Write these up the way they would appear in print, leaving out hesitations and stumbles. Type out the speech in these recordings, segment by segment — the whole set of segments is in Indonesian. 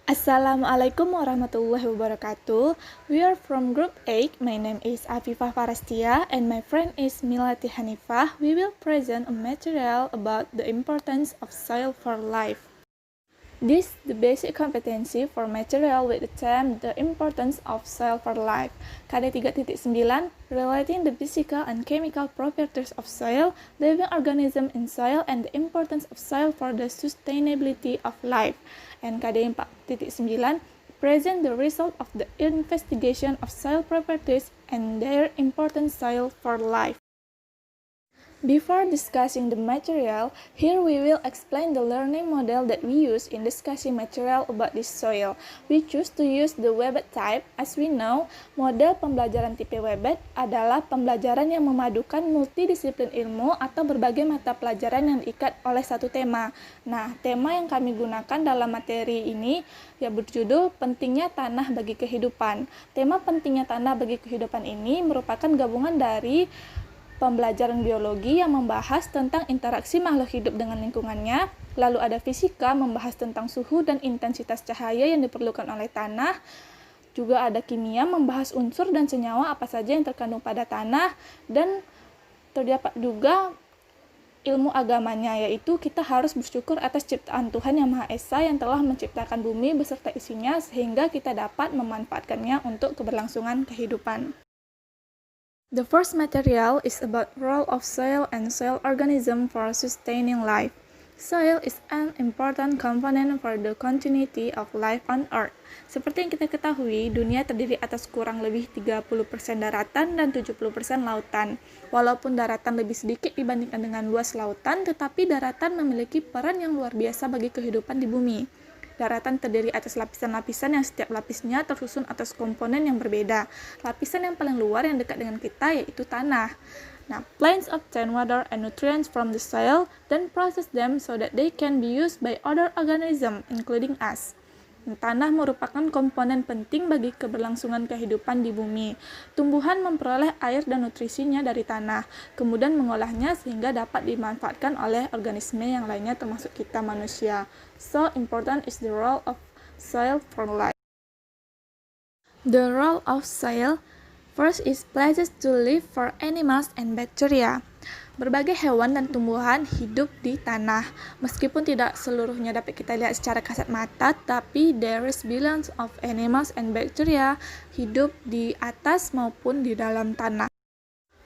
Assalamualaikum warahmatullahi wabarakatuh. We are from Group 8. My name is Afifah Farastia and my friend is Milati Hanifah. We will present a material about the importance of soil for life. This is the basic competency for material with the theme The Importance of Soil for Life. KD 3.9 Relating the physical and chemical properties of soil, living organism in soil, and the importance of soil for the sustainability of life. And KD 4.9 Present the result of the investigation of soil properties and their importance soil for life. Before discussing the material, here we will explain the learning model that we use in discussing material about this soil. We choose to use the Webet type. As we know, model pembelajaran tipe Webet adalah pembelajaran yang memadukan multidisiplin ilmu atau berbagai mata pelajaran yang diikat oleh satu tema. Nah, tema yang kami gunakan dalam materi ini ya berjudul Pentingnya Tanah bagi Kehidupan. Tema pentingnya tanah bagi kehidupan ini merupakan gabungan dari pembelajaran biologi yang membahas tentang interaksi makhluk hidup dengan lingkungannya, lalu ada fisika membahas tentang suhu dan intensitas cahaya yang diperlukan oleh tanah, juga ada kimia membahas unsur dan senyawa apa saja yang terkandung pada tanah, dan terdapat juga ilmu agamanya, yaitu kita harus bersyukur atas ciptaan Tuhan Yang Maha Esa yang telah menciptakan bumi beserta isinya sehingga kita dapat memanfaatkannya untuk keberlangsungan kehidupan. The first material is about role of soil and soil organism for sustaining life. Soil is an important component for the continuity of life on Earth. Seperti yang kita ketahui, dunia terdiri atas kurang lebih 30% daratan dan 70% lautan. Walaupun daratan lebih sedikit dibandingkan dengan luas lautan, tetapi daratan memiliki peran yang luar biasa bagi kehidupan di bumi. Daratan terdiri atas lapisan-lapisan yang setiap lapisnya tersusun atas komponen yang berbeda. Lapisan yang paling luar yang dekat dengan kita yaitu tanah. Nah, plants obtain water and nutrients from the soil, then process them so that they can be used by other organisms, including us. Tanah merupakan komponen penting bagi keberlangsungan kehidupan di bumi. Tumbuhan memperoleh air dan nutrisinya dari tanah, kemudian mengolahnya sehingga dapat dimanfaatkan oleh organisme yang lainnya termasuk kita manusia. So important is the role of soil for life. The role of soil first is places to live for animals and bacteria. Berbagai hewan dan tumbuhan hidup di tanah. Meskipun tidak seluruhnya dapat kita lihat secara kasat mata, tapi there is billions of animals and bacteria hidup di atas maupun di dalam tanah.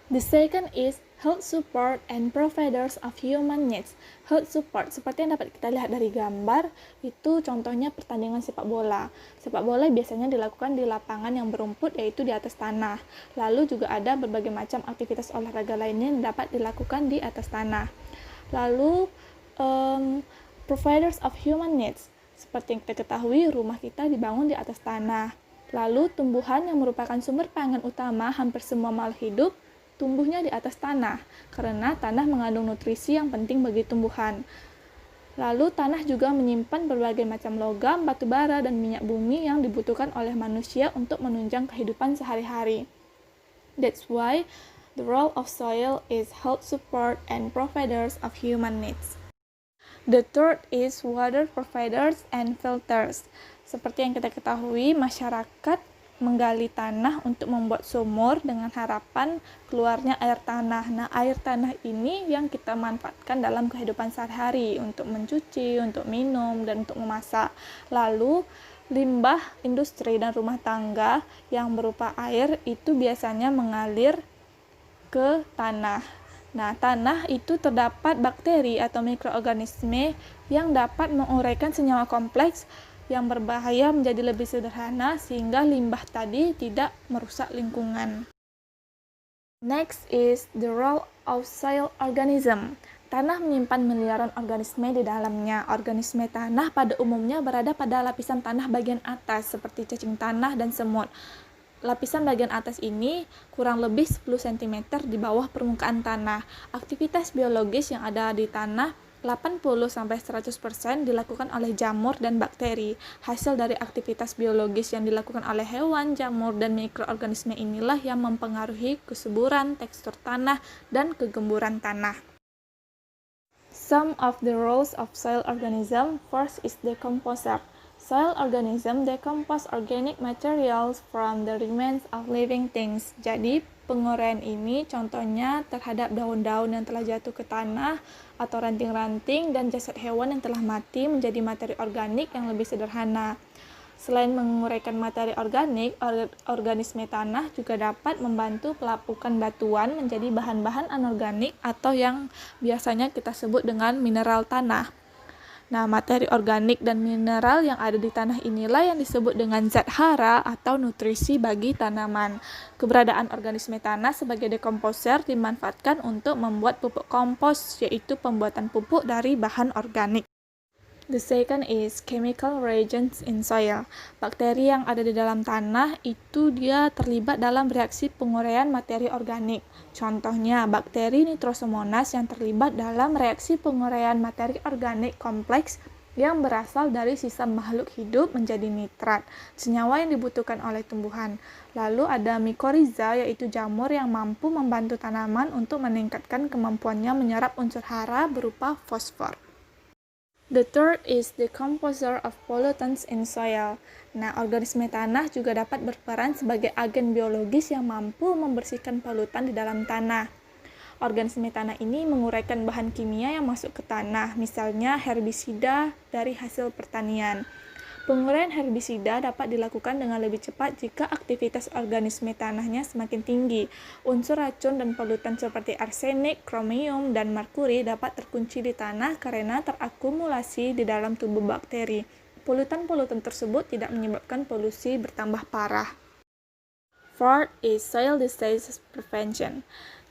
The second is health support and providers of human needs. Health support, seperti yang dapat kita lihat dari gambar, itu contohnya pertandingan sepak bola. Sepak bola biasanya dilakukan di lapangan yang berumput, yaitu di atas tanah. Lalu juga ada berbagai macam aktivitas olahraga lainnya yang dapat dilakukan di atas tanah. Lalu, providers of human needs. Seperti yang kita ketahui, rumah kita dibangun di atas tanah. Lalu, tumbuhan yang merupakan sumber pangan utama hampir semua makhluk hidup, tumbuhnya di atas tanah, karena tanah mengandung nutrisi yang penting bagi tumbuhan. Lalu tanah juga menyimpan berbagai macam logam, batu bara, dan minyak bumi yang dibutuhkan oleh manusia untuk menunjang kehidupan sehari-hari. That's why the role of soil is health support and providers of human needs. The third is water providers and filters. Seperti yang kita ketahui, masyarakat menggali tanah untuk membuat sumur dengan harapan keluarnya air tanah. Nah, air tanah ini yang kita manfaatkan dalam kehidupan sehari-hari untuk mencuci, untuk minum, dan untuk memasak. Lalu, limbah industri dan rumah tangga yang berupa air itu biasanya mengalir ke tanah. Nah, tanah itu terdapat bakteri atau mikroorganisme yang dapat menguraikan senyawa kompleks yang berbahaya menjadi lebih sederhana sehingga limbah tadi tidak merusak lingkungan. Next is the role of soil organism. Tanah menyimpan miliaran organisme di dalamnya. Organisme tanah pada umumnya berada pada lapisan tanah bagian atas seperti cacing tanah dan semut. Lapisan bagian atas ini kurang lebih 10 cm di bawah permukaan tanah. Aktivitas biologis yang ada di tanah 80-100% dilakukan oleh jamur dan bakteri. Hasil dari aktivitas biologis yang dilakukan oleh hewan, jamur, dan mikroorganisme inilah yang mempengaruhi kesuburan, tekstur tanah, dan kegemburan tanah. Some of the roles of soil organism. First is decomposer. Soil organism decompose organic materials from the remains of living things. Jadi, penguraian ini contohnya terhadap daun-daun yang telah jatuh ke tanah atau ranting-ranting dan jasad hewan yang telah mati menjadi materi organik yang lebih sederhana. Selain menguraikan materi organik, organisme tanah juga dapat membantu pelapukan batuan menjadi bahan-bahan anorganik atau yang biasanya kita sebut dengan mineral tanah. Nah, materi organik dan mineral yang ada di tanah inilah yang disebut dengan zat hara atau nutrisi bagi tanaman. Keberadaan organisme tanah sebagai dekomposer dimanfaatkan untuk membuat pupuk kompos, yaitu pembuatan pupuk dari bahan organik. The second is chemical reagents in soil. Bakteri yang ada di dalam tanah itu dia terlibat dalam reaksi penguraian materi organik. Contohnya, bakteri Nitrosomonas yang terlibat dalam reaksi penguraian materi organik kompleks yang berasal dari sisa makhluk hidup menjadi nitrat, senyawa yang dibutuhkan oleh tumbuhan. Lalu ada mycorrhiza, yaitu jamur yang mampu membantu tanaman untuk meningkatkan kemampuannya menyerap unsur hara berupa fosfor. The third is the decomposer of pollutants in soil. Nah, organisme tanah juga dapat berperan sebagai agen biologis yang mampu membersihkan polutan di dalam tanah. Organisme tanah ini menguraikan bahan kimia yang masuk ke tanah, misalnya herbisida dari hasil pertanian. Penguraian herbisida dapat dilakukan dengan lebih cepat jika aktivitas organisme tanahnya semakin tinggi. Unsur racun dan polutan seperti arsenik, kromium, dan merkuri dapat terkunci di tanah karena terakumulasi di dalam tubuh bakteri. Polutan-polutan tersebut tidak menyebabkan polusi bertambah parah. Fourth is soil disease prevention.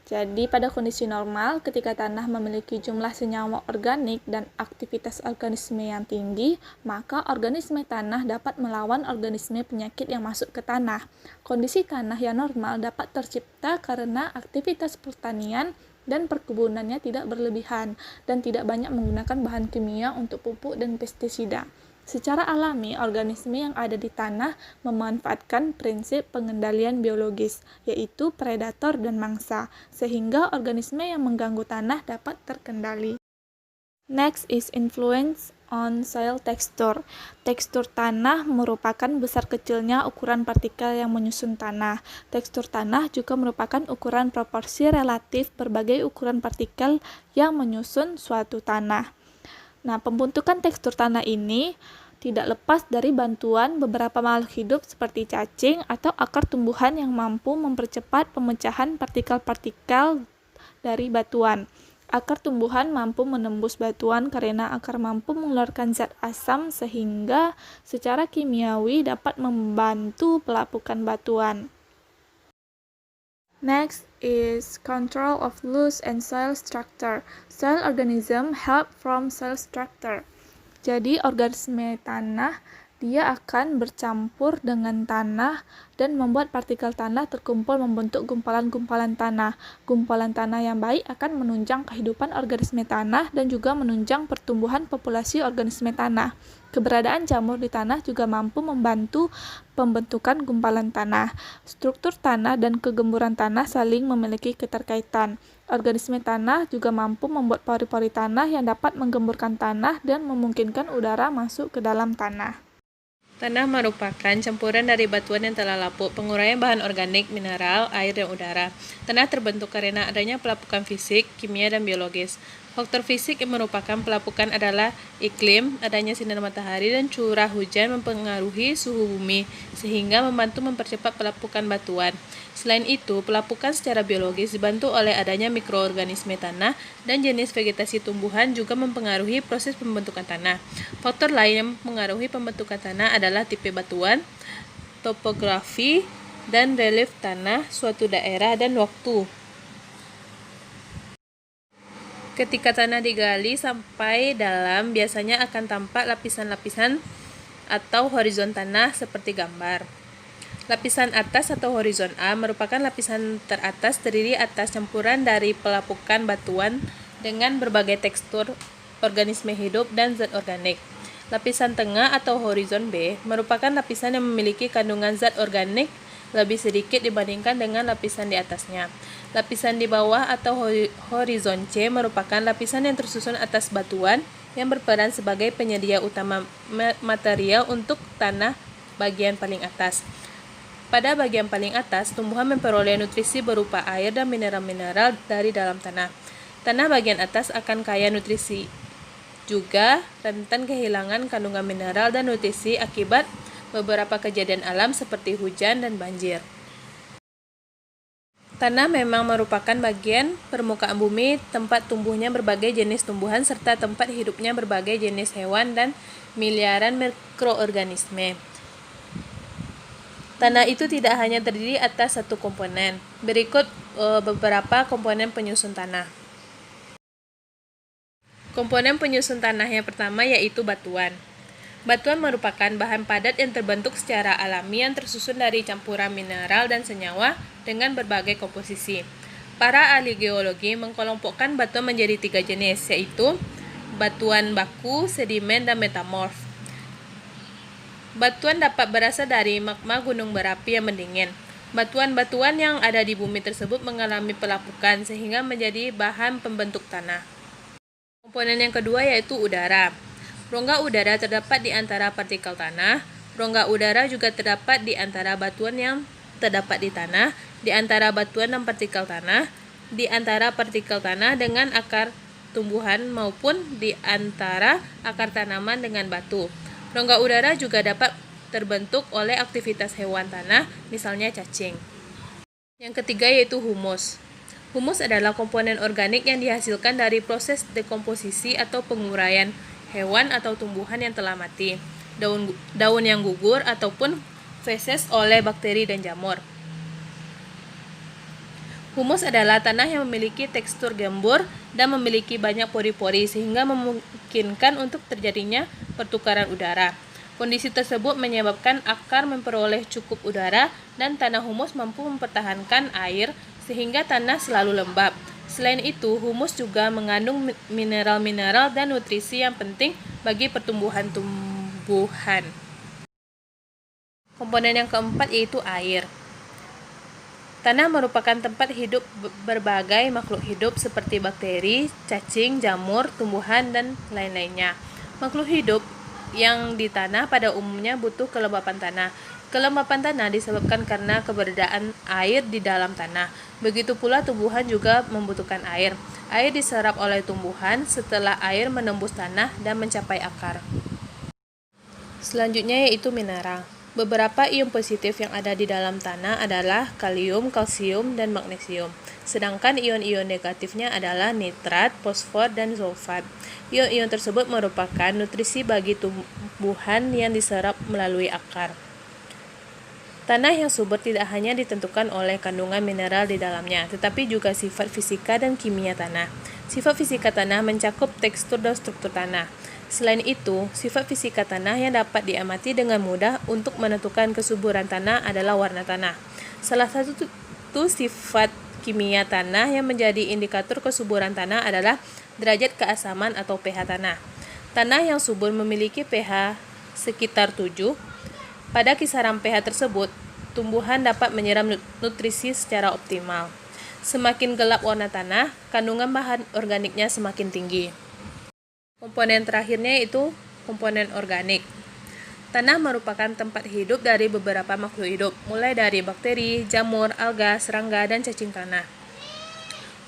Jadi, pada kondisi normal, ketika tanah memiliki jumlah senyawa organik dan aktivitas organisme yang tinggi, maka organisme tanah dapat melawan organisme penyakit yang masuk ke tanah. Kondisi tanah yang normal dapat tercipta karena aktivitas pertanian dan perkebunannya tidak berlebihan dan tidak banyak menggunakan bahan kimia untuk pupuk dan pestisida. Secara alami, organisme yang ada di tanah memanfaatkan prinsip pengendalian biologis, yaitu predator dan mangsa, sehingga organisme yang mengganggu tanah dapat terkendali. Next is influence on soil texture. Tekstur tanah merupakan besar kecilnya ukuran partikel yang menyusun tanah. Tekstur tanah juga merupakan ukuran proporsi relatif berbagai ukuran partikel yang menyusun suatu tanah. Nah, pembentukan tekstur tanah ini tidak lepas dari bantuan beberapa makhluk hidup seperti cacing atau akar tumbuhan yang mampu mempercepat pemecahan partikel-partikel dari batuan. Akar tumbuhan mampu menembus batuan karena akar mampu mengeluarkan zat asam sehingga secara kimiawi dapat membantu pelapukan batuan. Next is control of loess and soil structure. Soil organism help from soil structure. Jadi organisme tanah dia akan bercampur dengan tanah dan membuat partikel tanah terkumpul membentuk gumpalan-gumpalan tanah. Gumpalan tanah yang baik akan menunjang kehidupan organisme tanah dan juga menunjang pertumbuhan populasi organisme tanah. Keberadaan jamur di tanah juga mampu membantu pembentukan gumpalan tanah. Struktur tanah dan kegemburan tanah saling memiliki keterkaitan. Organisme tanah juga mampu membuat pori-pori tanah yang dapat menggemburkan tanah dan memungkinkan udara masuk ke dalam tanah. Tanah merupakan campuran dari batuan yang telah lapuk, penguraian bahan organik, mineral, air, dan udara. Tanah terbentuk karena adanya pelapukan fisik, kimia, dan biologis. Faktor fisik yang merupakan pelapukan adalah iklim, adanya sinar matahari, dan curah hujan mempengaruhi suhu bumi, sehingga membantu mempercepat pelapukan batuan. Selain itu, pelapukan secara biologis dibantu oleh adanya mikroorganisme tanah dan jenis vegetasi tumbuhan juga mempengaruhi proses pembentukan tanah. Faktor lain yang mempengaruhi pembentukan tanah adalah tipe batuan, topografi, dan relief tanah suatu daerah dan waktu. Ketika tanah digali sampai dalam, biasanya akan tampak lapisan-lapisan atau horizon tanah seperti gambar. Lapisan atas atau horizon A merupakan lapisan teratas terdiri atas campuran dari pelapukan batuan dengan berbagai tekstur organisme hidup dan zat organik. Lapisan tengah atau horizon B merupakan lapisan yang memiliki kandungan zat organik lebih sedikit dibandingkan dengan lapisan di atasnya. Lapisan di bawah atau horizon C merupakan lapisan yang tersusun atas batuan yang berperan sebagai penyedia utama material untuk tanah bagian paling atas. Pada bagian paling atas, tumbuhan memperoleh nutrisi berupa air dan mineral-mineral dari dalam tanah. Tanah bagian atas akan kaya nutrisi, juga rentan kehilangan kandungan mineral dan nutrisi akibat beberapa kejadian alam seperti hujan dan banjir. Tanah memang merupakan bagian permukaan bumi tempat tumbuhnya berbagai jenis tumbuhan serta tempat hidupnya berbagai jenis hewan dan miliaran mikroorganisme. Tanah itu tidak hanya terdiri atas satu komponen. Berikut beberapa komponen penyusun tanah. Komponen penyusun tanah yang pertama yaitu batuan. Batuan merupakan bahan padat yang terbentuk secara alami yang tersusun dari campuran mineral dan senyawa dengan berbagai komposisi. Para ahli geologi mengkelompokkan batuan menjadi 3 jenis, yaitu batuan baku, sedimen, dan metamorf. Batuan dapat berasal dari magma gunung berapi yang mendingin. Batuan-batuan yang ada di bumi tersebut mengalami pelapukan sehingga menjadi bahan pembentuk tanah. Komponen yang kedua yaitu udara. Rongga udara terdapat di antara partikel tanah. Rongga udara juga terdapat di antara batuan yang terdapat di tanah, di antara batuan dan partikel tanah, di antara partikel tanah dengan akar tumbuhan maupun di antara akar tanaman dengan batu. Rongga udara juga dapat terbentuk oleh aktivitas hewan tanah, misalnya cacing. Yang ketiga yaitu humus. Humus adalah komponen organik yang dihasilkan dari proses dekomposisi atau penguraian hewan atau tumbuhan yang telah mati, daun yang gugur, ataupun feses oleh bakteri dan jamur. Humus adalah tanah yang memiliki tekstur gembur dan memiliki banyak pori-pori sehingga memungkinkan untuk terjadinya pertukaran udara. Kondisi tersebut menyebabkan akar memperoleh cukup udara dan tanah humus mampu mempertahankan air sehingga tanah selalu lembab. Selain itu, humus juga mengandung mineral-mineral dan nutrisi yang penting bagi pertumbuhan-tumbuhan. Komponen yang keempat yaitu air. Tanah merupakan tempat hidup berbagai makhluk hidup seperti bakteri, cacing, jamur, tumbuhan, dan lain-lainnya. Makhluk hidup yang di tanah pada umumnya butuh kelembapan tanah. Kelembapan tanah disebabkan karena keberadaan air di dalam tanah. Begitu pula tumbuhan juga membutuhkan air. Air diserap oleh tumbuhan setelah air menembus tanah dan mencapai akar. Selanjutnya yaitu mineral. Beberapa ion positif yang ada di dalam tanah adalah kalium, kalsium, dan magnesium. Sedangkan ion-ion negatifnya adalah nitrat, fosfor, dan sulfat. Ion-ion tersebut merupakan nutrisi bagi tumbuhan yang diserap melalui akar. Tanah yang subur tidak hanya ditentukan oleh kandungan mineral di dalamnya, tetapi juga sifat fisika dan kimia tanah. Sifat fisika tanah mencakup tekstur dan struktur tanah. Selain itu, sifat fisika tanah yang dapat diamati dengan mudah untuk menentukan kesuburan tanah adalah warna tanah. Salah satu sifat kimia tanah yang menjadi indikator kesuburan tanah adalah derajat keasaman atau pH tanah. Tanah yang subur memiliki pH sekitar 7. Pada kisaran pH tersebut, tumbuhan dapat menyerap nutrisi secara optimal. Semakin gelap warna tanah, kandungan bahan organiknya semakin tinggi. Komponen terakhirnya yaitu komponen organik. Tanah merupakan tempat hidup dari beberapa makhluk hidup, mulai dari bakteri, jamur, alga, serangga, dan cacing tanah.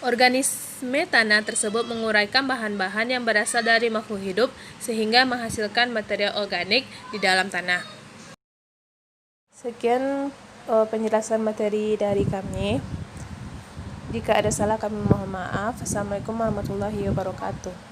Organisme tanah tersebut menguraikan bahan-bahan yang berasal dari makhluk hidup sehingga menghasilkan material organik di dalam tanah. Sekian penjelasan materi dari kami. Jika ada salah kami mohon maaf. Assalamualaikum warahmatullahi wabarakatuh.